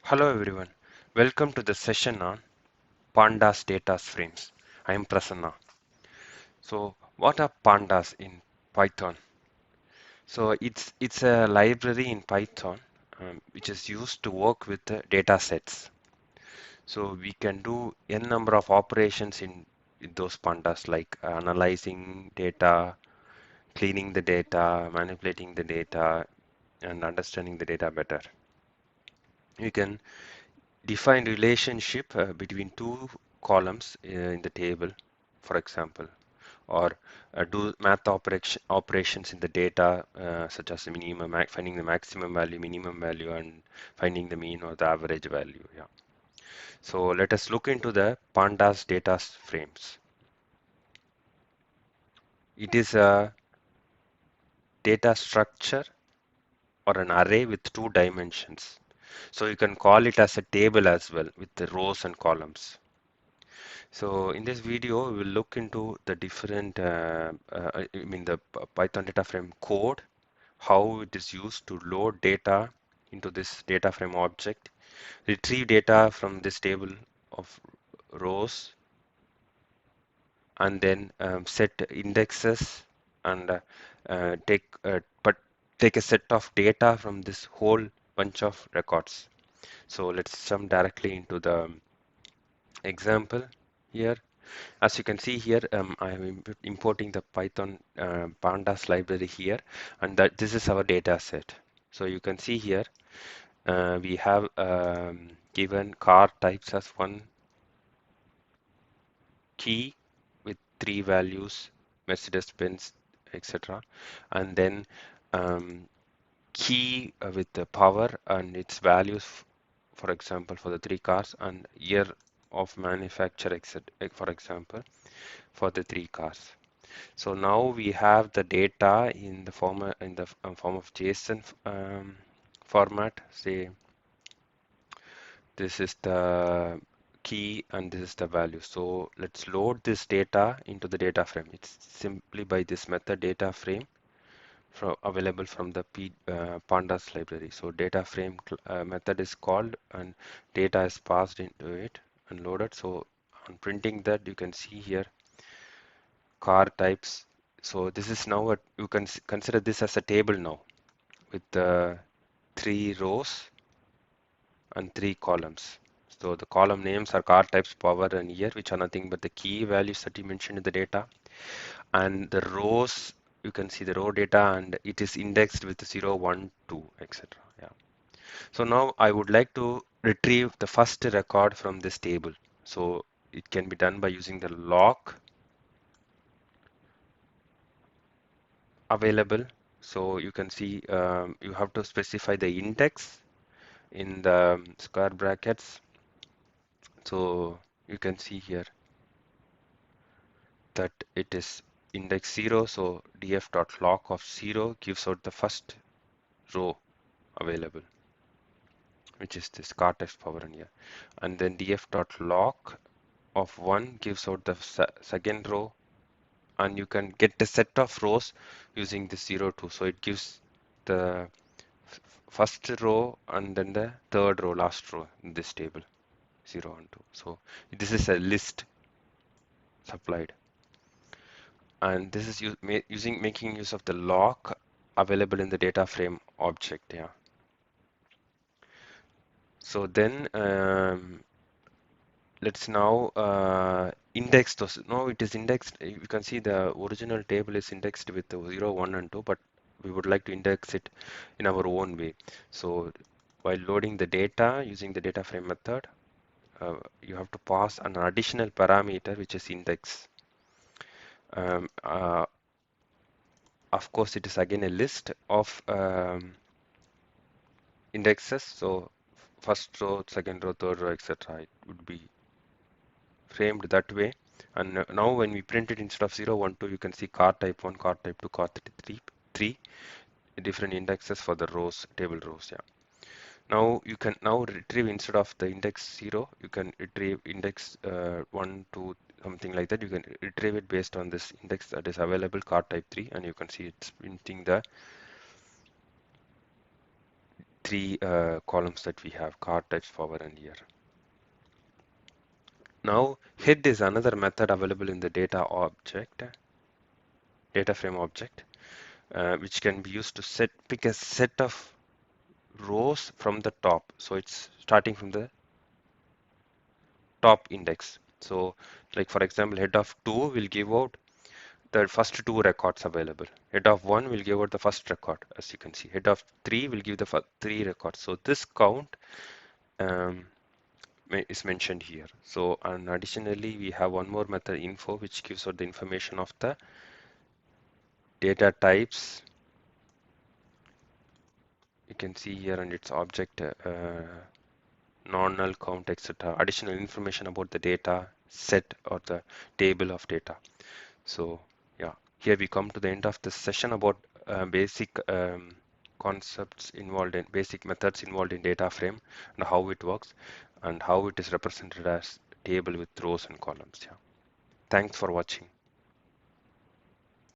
Hello everyone, welcome to the session on Pandas Dataframes. I am Prasanna. So, what are pandas in Python? So, it's a library in Python which is used to work with the data sets. So, we can do n number of operations in those pandas like analyzing data, cleaning the data, manipulating the data, and understanding the data better. You can define relationship between two columns in the table, for example, or do math operations in the data, such as the finding the maximum value, minimum value, and finding the mean or the average value. Yeah. So let us look into the Pandas data frames. It is a data structure or an array with two dimensions. So you can call it as a table as well with the rows and columns. So in this video, we will look into the different, the Python data frame code, how it is used to load data into this data frame object, retrieve data from this table of rows, and then set indexes and take a set of data from this whole bunch of records. So let's jump directly into the example here. As you can see here, I am importing the Python pandas library here, and that this is our data set. So you can see here, we have given car types as one key with three values, Mercedes-Benz, etc. And then key with the power and its values, for example, for the three cars, and year of manufacture, etc. For example, for the three cars. So now we have the data in the form of JSON format. Say this is the key and this is the value. So let's load this data into the data frame. It's simply by this method DataFrame available from the Pandas library. So DataFrame method is called and data is passed into it and loaded. So on printing that, you can see here car types. So this is now you can consider this as a table now with three rows and three columns. So the column names are car types, power, and year, which are nothing but the key values that you mentioned in the data. And the rows, you can see the row data, and it is indexed with 0, 1, 2, etc. Yeah. So now I would like to retrieve the first record from this table. So it can be done by using the lock available. So you can see you have to specify the index in the square brackets. So you can see here that it is index 0. So df.lock of 0 gives out the first row available, which is this car text power in here. And then df.lock of 1 gives out the second row, and you can get the set of rows using the 0, 2. So it gives the first row and then the third row, last row in this table, 0 and 2. So this is a list supplied, and this is making use of the lock available in the data frame object. Yeah. So then let's now index those. No, it is indexed. You can see the original table is indexed with the 0, 1, and 2, but we would like to index it in our own way. So while loading the data using the data frame method, you have to pass an additional parameter, which is index. Um, uh, of course, it is again a list of indexes. So first row, second row, third row, etc. It would be framed that way. And now when we print it, instead of 0, 1, 2, you can see car type 1, car type 2, car 3 different indexes for the rows, table rows. Yeah. Now you can now retrieve, instead of the index 0, you can retrieve index 1, 2, something like that. You can retrieve it based on this index that is available, car type 3, and you can see it's printing the three columns that we have: card, types, power, and year. Now, head is another method available in the data frame object, which can be used to pick a set of rows from the top. So it's starting from the top index. So, like for example, head of 2 will give out the first two records available. Head of 1 will give out the first record, as you can see. Head of 3 will give the three records. So this count um, is mentioned here. So, and additionally, we have one more method, info, which gives out the information of the data types. You can see here and its object, non-null count, etc. Additional information about the data set or the table of data. So yeah, here we come to the end of this session about basic concepts involved in basic methods involved in data frame and how it works and how it is represented as table with rows and columns. Yeah. Thanks for watching.